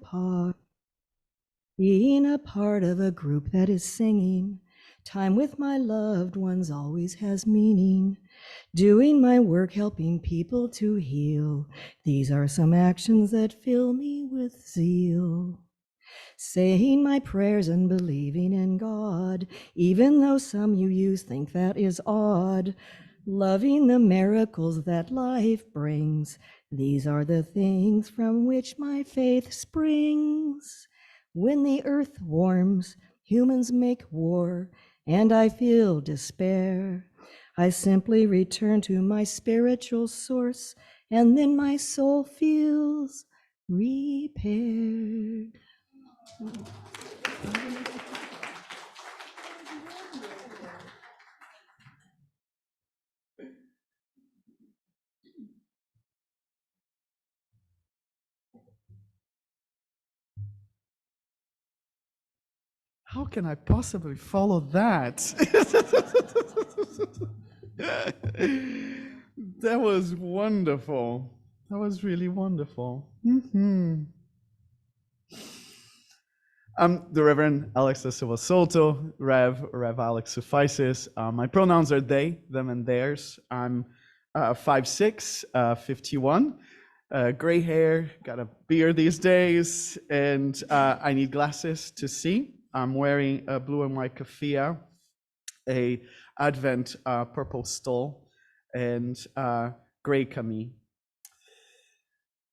apart. Being a part of a group that is singing, time with my loved ones always has meaning. Doing my work, helping people to heal. These are some actions that fill me with zeal. Saying my prayers and believing in God, even though some you think that is odd. Loving the miracles that life brings. These are the things from which my faith springs. When the earth warms, humans make war, and I feel despair. I simply return to my spiritual source, and then my soul feels repaired. How can I possibly follow that? That was wonderful. That was really wonderful. I'm the Reverend Alex da Silva Soto, Rev Alex suffices. My pronouns are they, them, and theirs. I'm 5'6", 51, gray hair, got a beard these days, and I need glasses to see. I'm wearing a blue and white keffiyeh, a Advent purple stole, and gray kameez.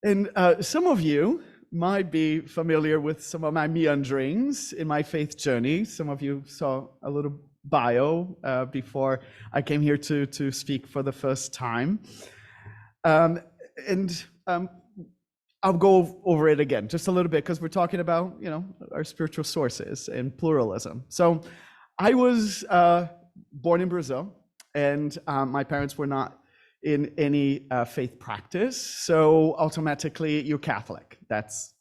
And some of you might be familiar with some of my meanderings in my faith journey. Some of you saw a little bio before I came here to speak for the first time. I'll go over it again just a little bit because we're talking about, our spiritual sources and pluralism. So I was born in Brazil, and my parents were not in any faith practice, so automatically you're Catholic. That's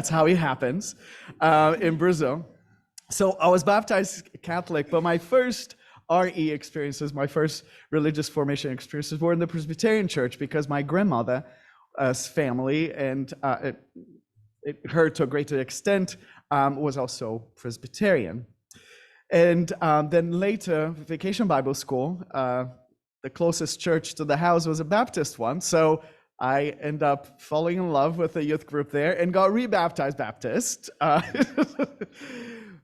how it happens in Brazil. So I was baptized Catholic, but my first RE experiences, my first religious formation experiences were in the Presbyterian church because my grandmother's family, and her to a greater extent, was also Presbyterian. And then later, Vacation Bible School, the closest church to the house was a Baptist one, so I ended up falling in love with the youth group there and got rebaptized Baptist.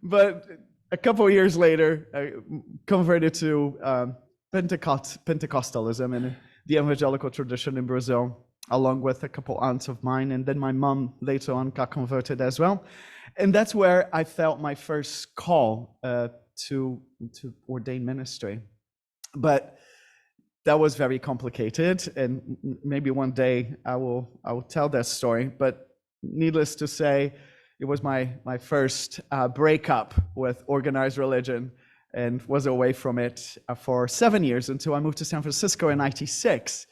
But a couple of years later, I converted to Pentecostalism and the evangelical tradition in Brazil, along with a couple aunts of mine, and then my mom later on got converted as well. And that's where I felt my first call to ordain ministry. But that was very complicated, and maybe one day I will tell that story. But needless to say, it was my first breakup with organized religion, and was away from it for 7 years until I moved to San Francisco in '96.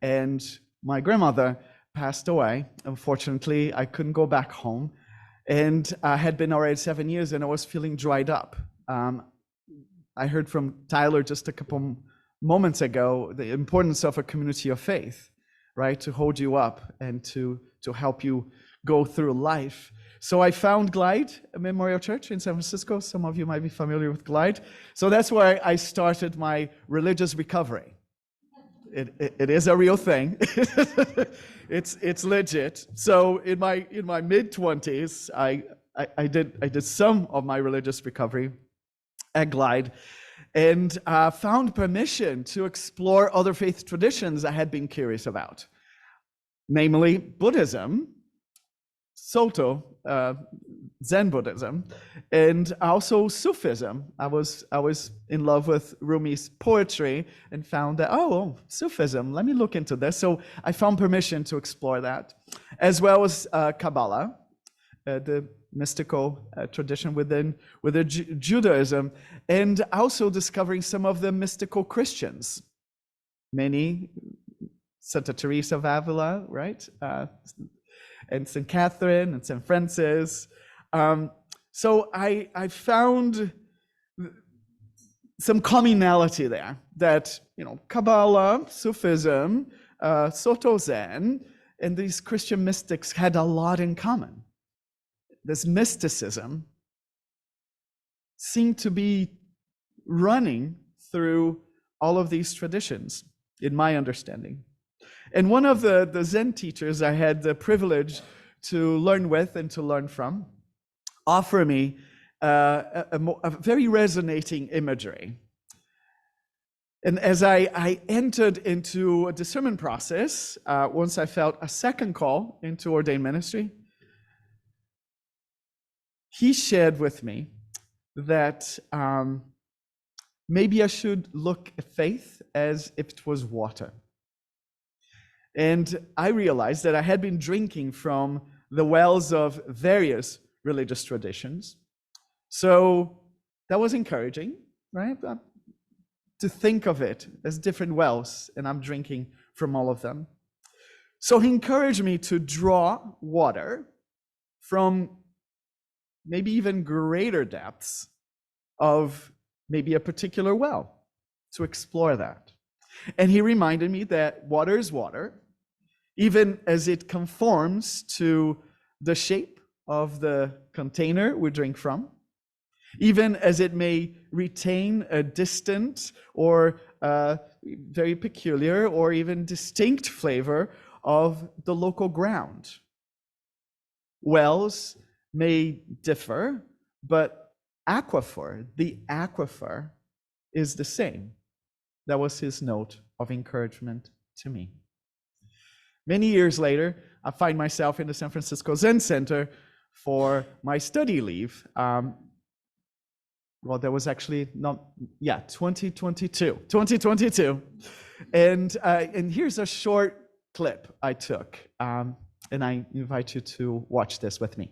And my grandmother passed away. Unfortunately, I couldn't go back home, and I had been already 7 years, and I was feeling dried up. I heard from Tyler just a couple moments ago the importance of a community of faith, right? To hold you up and to help you go through life. So I found Glide, a Memorial Church in San Francisco. Some of you might be familiar with Glide. So that's where I started my religious recovery. It is a real thing. It's legit. So in my mid-20s, I did some of my religious recovery at Glide, and found permission to explore other faith traditions I had been curious about, namely Buddhism, Soto, Zen Buddhism, and also Sufism. I was in love with Rumi's poetry and found that, Sufism, let me look into this. So I found permission to explore that, as well as Kabbalah, the mystical tradition within Judaism, and also discovering some of the mystical Christians. Many, Santa Teresa of Avila, right? And St. Catherine and St. Francis. So I found some commonality there that, Kabbalah, Sufism, Soto Zen, and these Christian mystics had a lot in common. this mysticism seemed to be running through all of these traditions, in my understanding. And one of the Zen teachers I had the privilege to learn with and to learn from offered me a very resonating imagery. And as I entered into a discernment process, once I felt a second call into ordained ministry, he shared with me that maybe I should look at faith as if it was water. And I realized that I had been drinking from the wells of various religious traditions. So that was encouraging, right? To think of it as different wells, and I'm drinking from all of them. So he encouraged me to draw water from maybe even greater depths of maybe a particular well, to explore that. And he reminded me that water is water, even as it conforms to the shape of the container we drink from, even as it may retain a distant or very peculiar or even distinct flavor of the local ground. Wells may differ, but the aquifer is the same. That was his note of encouragement to me. Many years later, I find myself in the San Francisco Zen Center for my study leave. Well, there was actually 2022. And here's a short clip I took, and I invite you to watch this with me.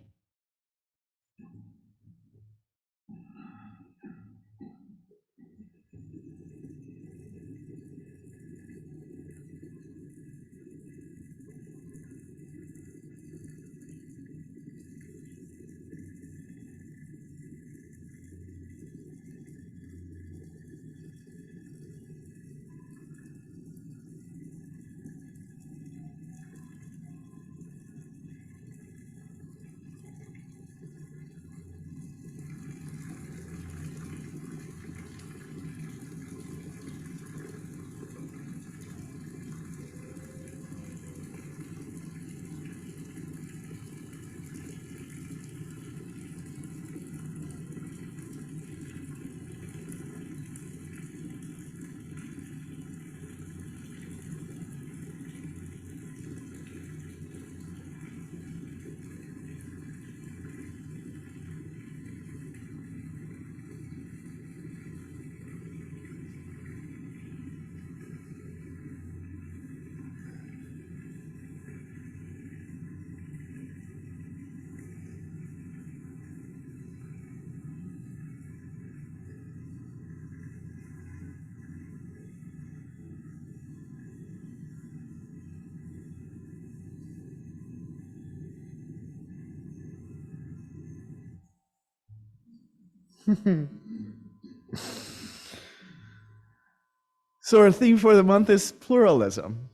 So our theme for the month is pluralism.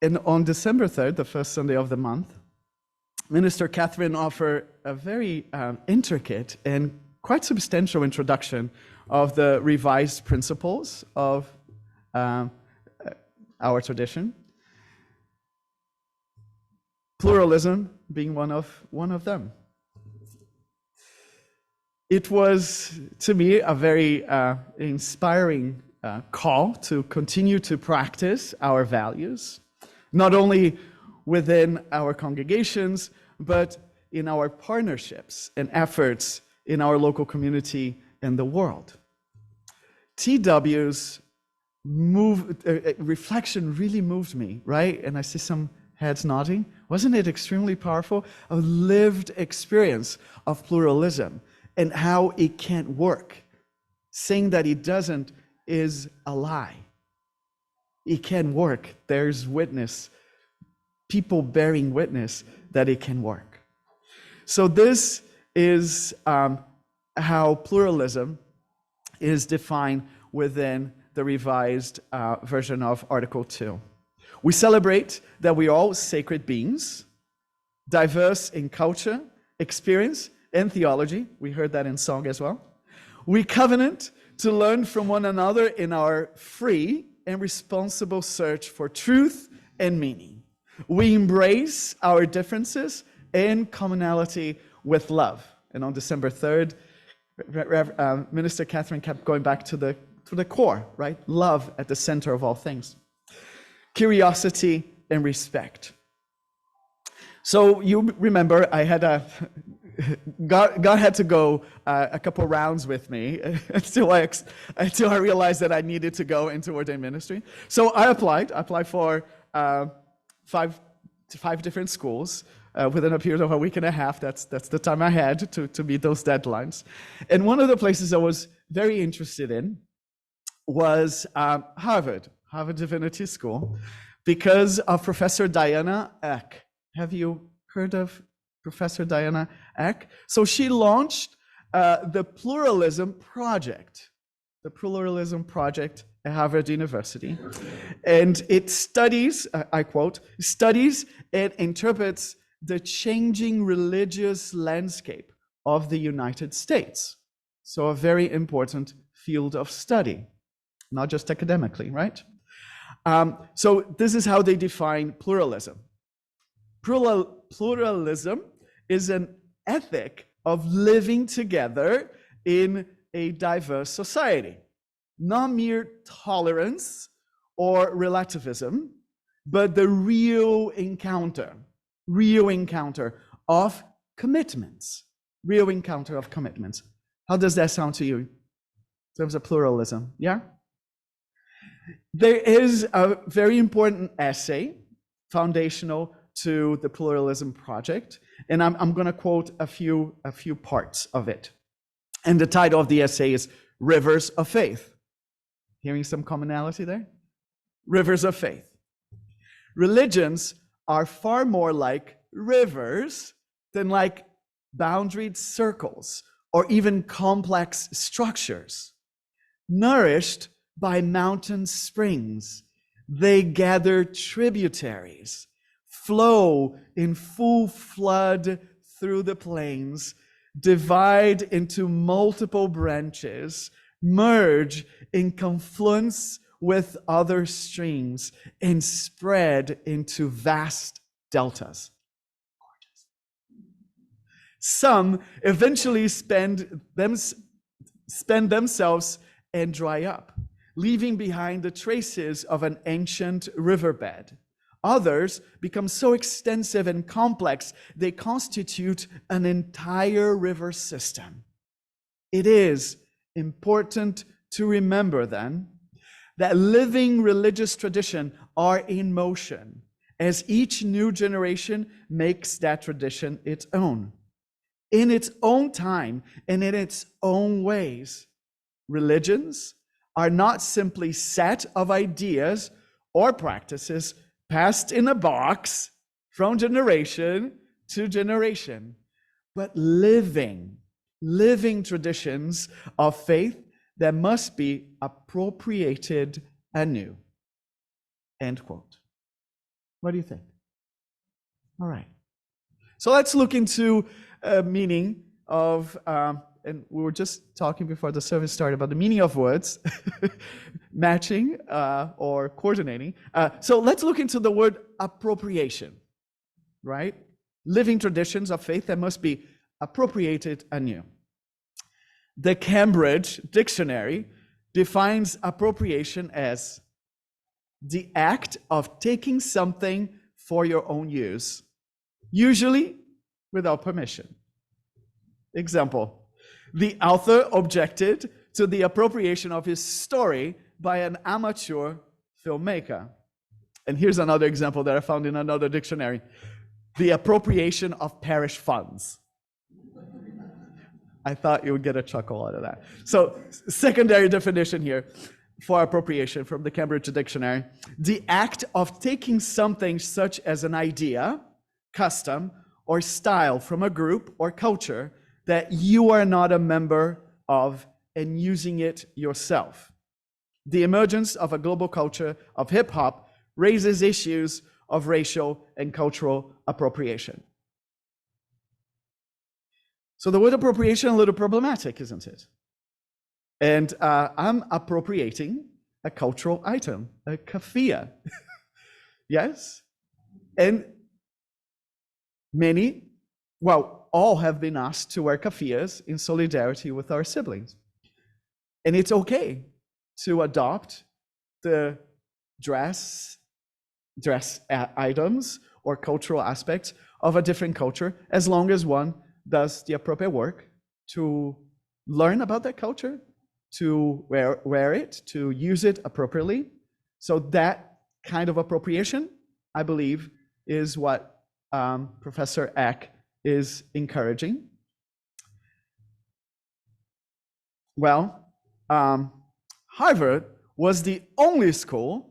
And on December 3rd, the first Sunday of the month, Minister Catherine offered a very intricate and quite substantial introduction of the revised principles of our tradition. Pluralism being one of them. It was, to me, a very inspiring call to continue to practice our values, not only within our congregations, but in our partnerships and efforts in our local community and the world. TW's reflection really moved me, right? And I see some heads nodding. Wasn't it extremely powerful? A lived experience of pluralism and how it can't work. Saying that it doesn't is a lie. It can work. There's witness, people bearing witness that it can work. So this is how pluralism is defined within the revised version of Article 2. We celebrate that we are all sacred beings, diverse in culture, experience, and theology. We heard that in song as well. We covenant to learn from one another in our free and responsible search for truth and meaning. We embrace our differences and commonality with love. And on December 3rd, Minister Catherine kept going back to the core, right? Love at the center of all things. Curiosity and respect. So you remember I had God had to go a couple rounds with me until I realized that I needed to go into ordained ministry. So I applied for five different schools within a period of a week and a half. That's the time I had to meet those deadlines. And one of the places I was very interested in was Harvard Divinity School, because of Professor Diana Eck. Have you heard of Professor Diana Eck? So she launched the Pluralism Project at Harvard University. And it studies, I quote, studies and interprets the changing religious landscape of the United States. So a very important field of study, not just academically, right? So this is how they define pluralism. Pluralism is an ethic of living together in a diverse society. Not mere tolerance or relativism, but the real encounter of commitments. How does that sound to you in terms of pluralism? Yeah? There is a very important essay, foundational to the Pluralism Project, and I'm going to quote a few parts of it. And the title of the essay is Rivers of Faith. Hearing some commonality there? Rivers of Faith. Religions are far more like rivers than like boundaried circles or even complex structures. Nourished by mountain springs, they gather tributaries, flow in full flood through the plains, divide into multiple branches, merge in confluence with other streams, and spread into vast deltas. Some eventually spend themselves and dry up, leaving behind the traces of an ancient riverbed. Others become so extensive and complex, they constitute an entire river system. It is important to remember then that living religious traditions are in motion as each new generation makes that tradition its own, in its own time and in its own ways. Religions are not simply set of ideas or practices passed in a box from generation to generation, but living traditions of faith that must be appropriated anew. End quote. What do you think? All right. So let's look into meaning of, and we were just talking before the service started about the meaning of words, matching or coordinating. So let's look into the word appropriation, right? Living traditions of faith that must be appropriated anew. The Cambridge Dictionary defines appropriation as the act of taking something for your own use, usually without permission. Example, the author objected to the appropriation of his story by an amateur filmmaker. And here's another example that I found in another dictionary. The appropriation of parish funds. I thought you would get a chuckle out of that. So, secondary definition here for appropriation from the Cambridge Dictionary. The act of taking something such as an idea, custom, or style from a group or culture that you are not a member of and using it yourself. The emergence of a global culture of hip-hop raises issues of racial and cultural appropriation. So the word appropriation is a little problematic, isn't it? And I'm appropriating a cultural item, a keffiyeh. Yes? And many, well, all have been asked to wear keffiyehs in solidarity with our siblings. And it's okay to adopt the dress items or cultural aspects of a different culture, as long as one does the appropriate work to learn about that culture, to wear it, to use it appropriately. So that kind of appropriation, I believe, is what Professor Eck is encouraging. Well, Harvard was the only school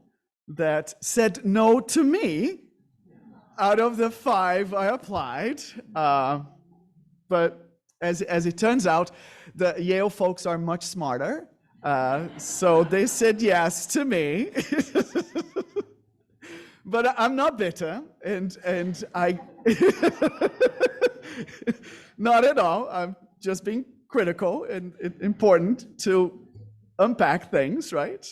that said no to me out of the 5 I applied. But as it turns out, the Yale folks are much smarter. So they said yes to me. But I'm not bitter, and I, not at all. I'm just being critical and important to unpack things, right?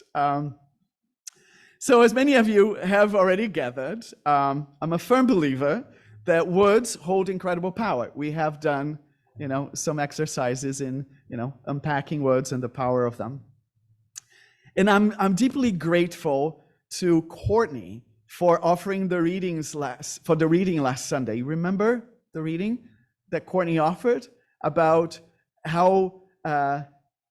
So as many of you have already gathered, I'm a firm believer that words hold incredible power. We have done, some exercises in, unpacking words and the power of them. And I'm deeply grateful to Courtney for offering the reading last Sunday. Remember the reading that Courtney offered about how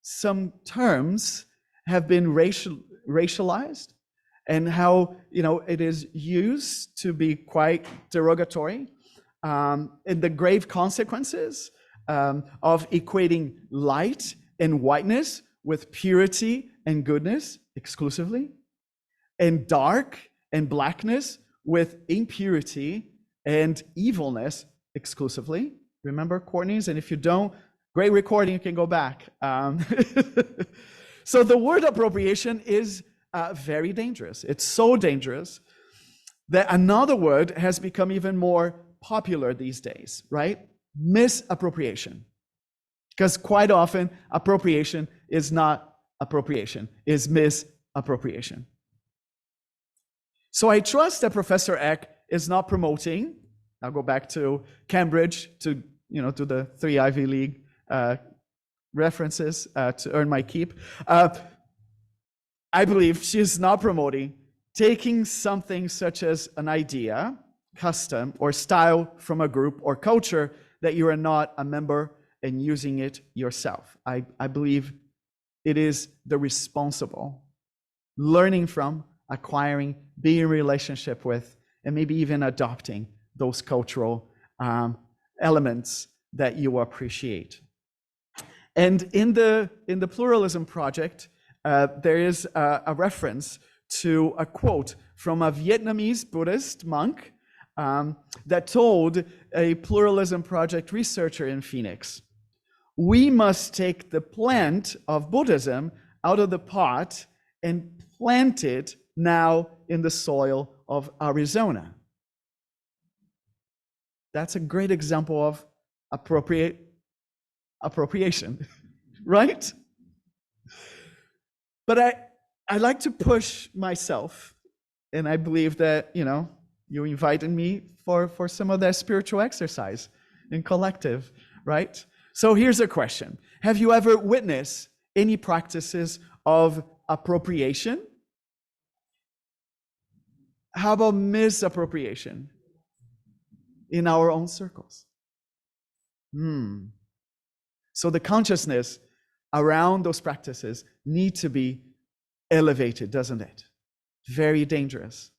some terms have been racialized and how it is used to be quite derogatory, and the grave consequences of equating light and whiteness with purity and goodness exclusively, and dark and blackness with impurity and evilness exclusively. Remember Courtney's? And if you don't, great recording, you can go back. So the word appropriation is very dangerous. It's so dangerous that another word has become even more popular these days, right? Misappropriation. Because quite often, appropriation is not appropriation, is misappropriation. So I trust that Professor Eck is not promoting, I'll go back to Cambridge to the 3 Ivy League references to earn my keep. I believe she's not promoting taking something such as an idea, custom, or style from a group or culture that you are not a member and using it yourself. I believe it is the responsible, learning from, acquiring, being in relationship with, and maybe even adopting those cultural elements that you appreciate. And in the Pluralism Project, there is a reference to a quote from a Vietnamese Buddhist monk that told a Pluralism Project researcher in Phoenix, "We must take the plant of Buddhism out of the pot and plant it now in the soil of Arizona." That's a great example of appropriation, right? But I like to push myself, and I believe that, you invited me for some of that spiritual exercise in collective, right? So here's a question. Have you ever witnessed any practices of appropriation? How about misappropriation in our own circles? So the consciousness around those practices need to be elevated, doesn't it? Very dangerous,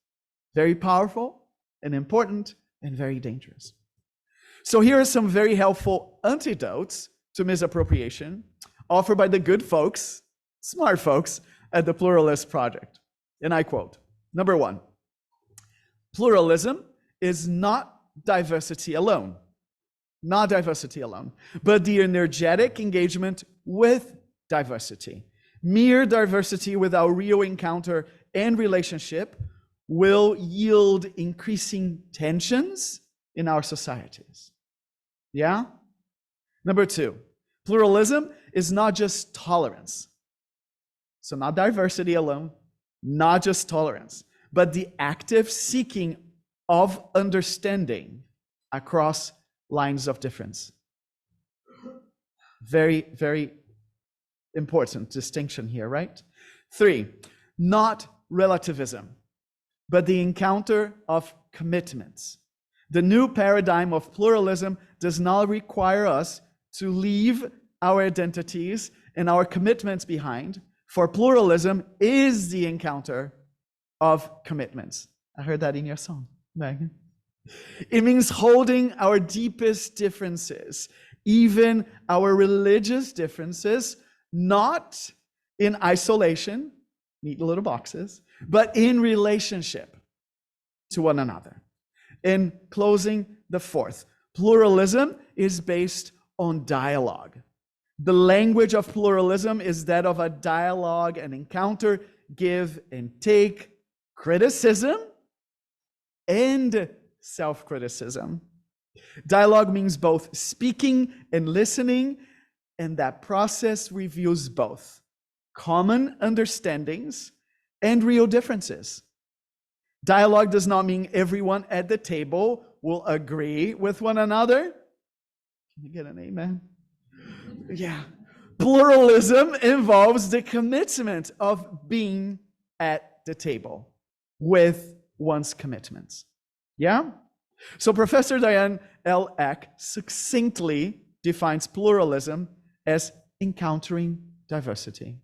very powerful and important, and very dangerous. So here are some very helpful antidotes to misappropriation offered by the good folks, smart folks at the Pluralist Project. And I quote, number 1, pluralism is not diversity alone, but the energetic engagement with diversity. Mere diversity without real encounter and relationship will yield increasing tensions in our societies. Yeah? Number two, pluralism is not just tolerance. So not diversity alone, not just tolerance, but the active seeking of understanding across lines of difference. Very, very important distinction here, right? Three, not relativism, but the encounter of commitments. The new paradigm of pluralism does not require us to leave our identities and our commitments behind, for pluralism is the encounter of commitments. I heard that in your song, Megan. It means holding our deepest differences, even our religious differences, not in isolation, neat little boxes, but in relationship to one another. In closing, the fourth, pluralism is based on dialogue. The language of pluralism is that of a dialogue, an encounter, give and take, criticism, and self-criticism. Dialogue means both speaking and listening, and that process reveals both common understandings and real differences. Dialogue does not mean everyone at the table will agree with one another. Can you get an amen? Yeah. Pluralism involves the commitment of being at the table with one's commitments. Yeah? So Professor Diane L. Eck succinctly defines pluralism as encountering diversity.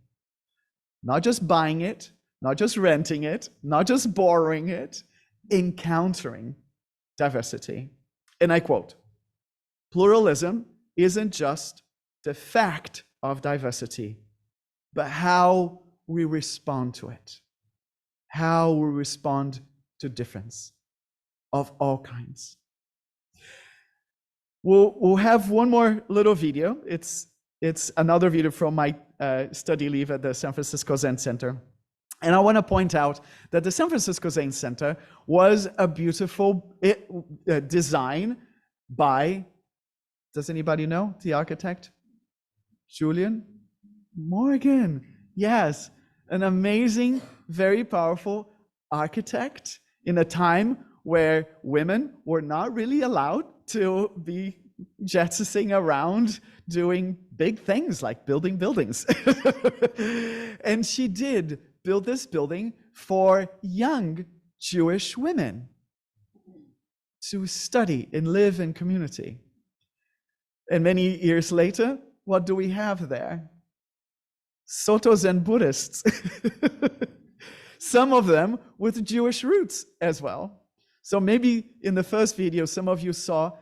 Not just buying it, not just renting it, not just borrowing it, encountering diversity. And I quote, pluralism isn't just the fact of diversity, but how we respond to it, how we respond to difference of all kinds. We'll have one more little video. It's another video from my study leave at the San Francisco Zen Center. And I want to point out that the San Francisco Zen Center was a beautiful design by, does anybody know the architect? Julian Morgan. Yes, an amazing, very powerful architect in a time where women were not really allowed to be jetsoning around doing big things like building buildings. And she did build this building for young Jewish women to study and live in community. And many years later, what do we have there? Soto Zen Buddhists. Some of them with Jewish roots as well. So maybe in the first video, some of you saw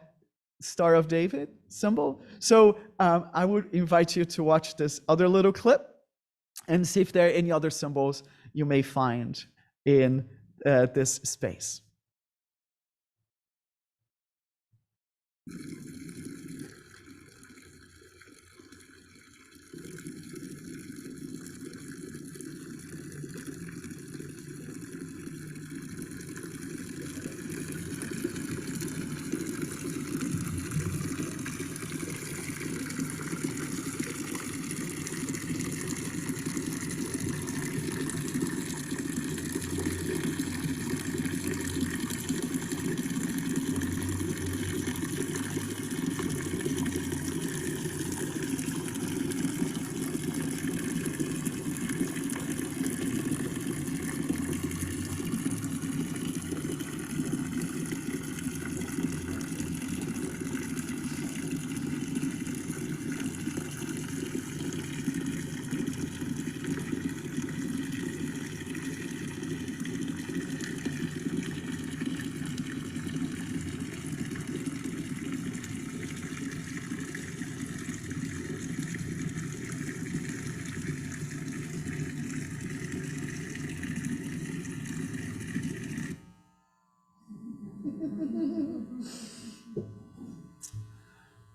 Star of David symbol. So I would invite you to watch this other little clip and see if there are any other symbols you may find in this space.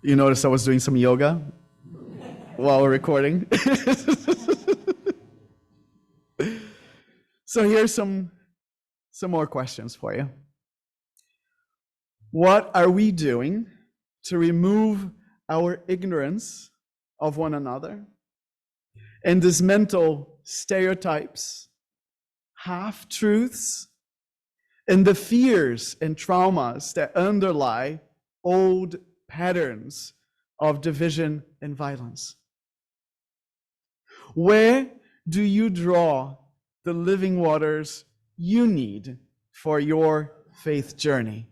You notice I was doing some yoga while recording. So here's some some more questions for you. What are we doing to remove our ignorance of one another and dismantle stereotypes, half-truths, and the fears and traumas that underlie old patterns of division and violence? Where do you draw the living waters you need for your faith journey?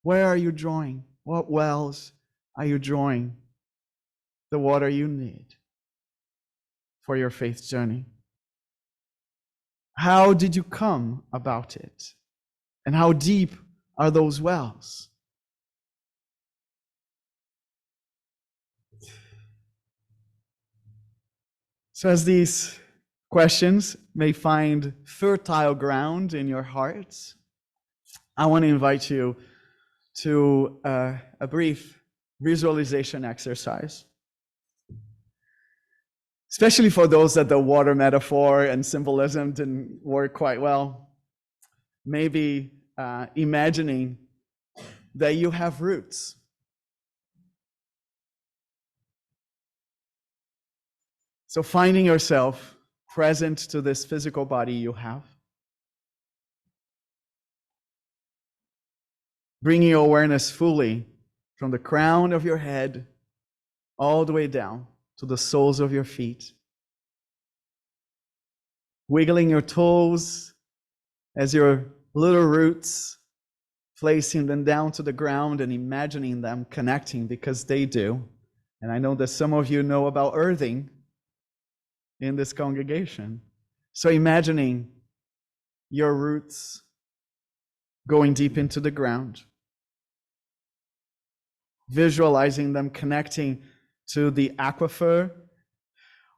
Where are you drawing? What wells are you drawing the water you need for your faith journey? How did you come about it? And how deep are those wells? So as these questions may find fertile ground in your hearts, I want to invite you to a brief visualization exercise. Especially for those that the water metaphor and symbolism didn't work quite well. Maybe imagining that you have roots. So finding yourself present to this physical body you have. Bringing your awareness fully from the crown of your head all the way down to the soles of your feet. Wiggling your toes as your little roots, placing them down to the ground and imagining them connecting, because they do. And I know that some of you know about earthing in this congregation. So imagining your roots going deep into the ground. Visualizing them connecting to the aquifer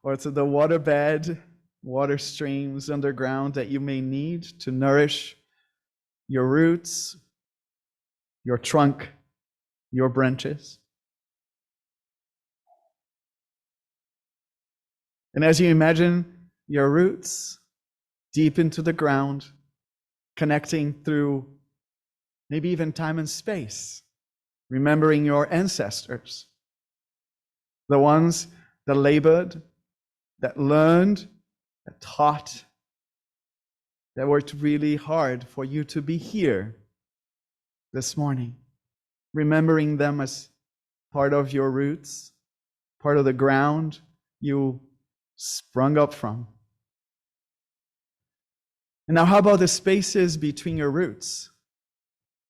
or to the waterbed, water streams underground that you may need to nourish your roots, your trunk, your branches. And as you imagine your roots deep into the ground, connecting through maybe even time and space, remembering your ancestors, the ones that labored, that learned, that taught, that worked really hard for you to be here this morning, remembering them as part of your roots, part of the ground you sprung up from. And now, how about the spaces between your roots?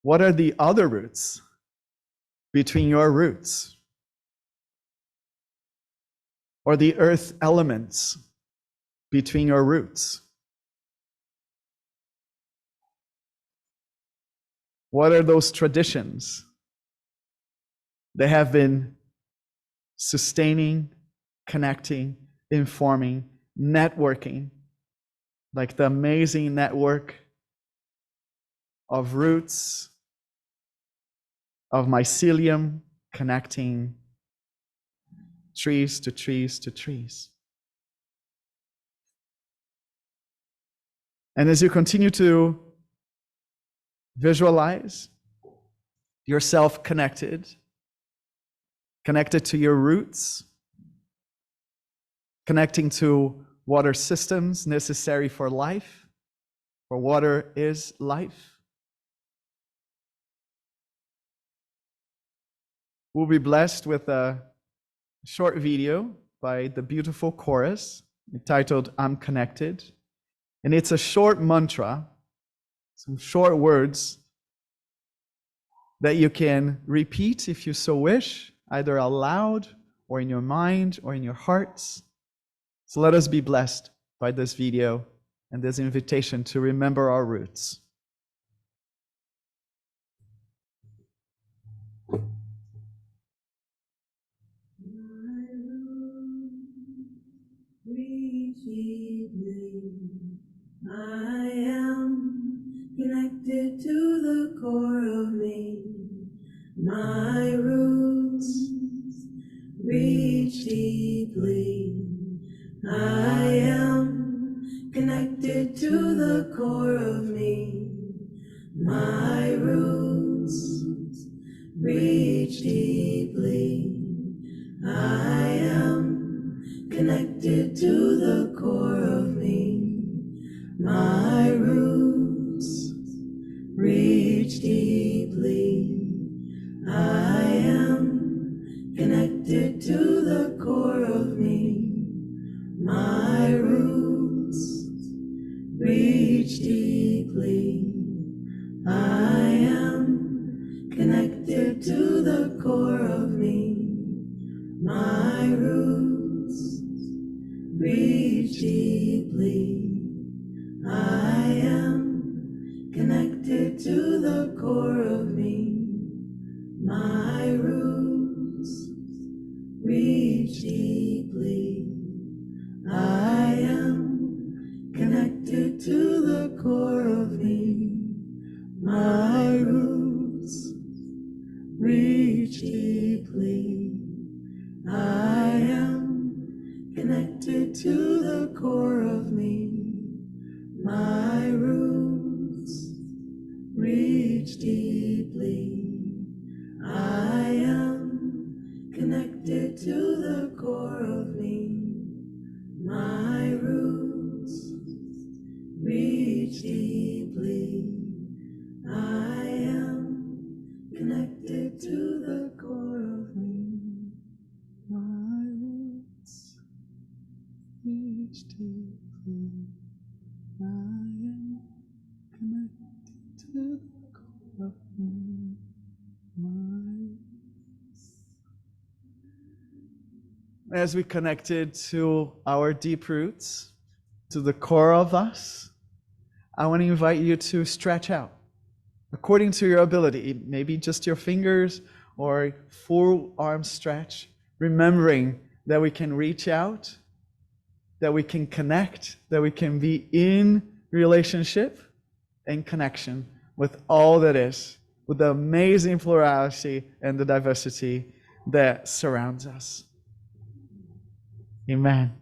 What are the other roots between your roots? Or the earth elements between your roots? What are those traditions that have been sustaining, connecting, informing, networking, like the amazing network of roots, of mycelium connecting trees to trees to trees? And as you continue to visualize yourself connected to your roots, connecting to water systems necessary for life, for water is life. We'll be blessed with a short video by the beautiful chorus entitled "I'm Connected." And it's a short mantra, some short words that you can repeat if you so wish, either aloud or in your mind or in your hearts. So let us be blessed by this video and this invitation to remember our roots. I am connected to the core of me. My roots reach deeply. I am connected to the core of me. My roots reach deeply. I am connected to the core of me. My roots reach deeply. I am connected to the core of me. My roots reach deeply. I am connected to the core of me. My roots reach deeply. I am connected to the core of me. My roots reach deeply. I am connected to the core of me. My roots reach deeply. I am connected to the core of me. My roots reach deeply. I am connected to the core of me. My roots reach deeply. I am connected to the core of me. My roots reach deeply. I am connected to the core of me. As we connected to our deep roots, to the core of us, I want to invite you to stretch out according to your ability, maybe just your fingers or full arm stretch, remembering that we can reach out, that we can connect, that we can be in relationship and connection with all that is, with the amazing plurality and the diversity that surrounds us. Amen.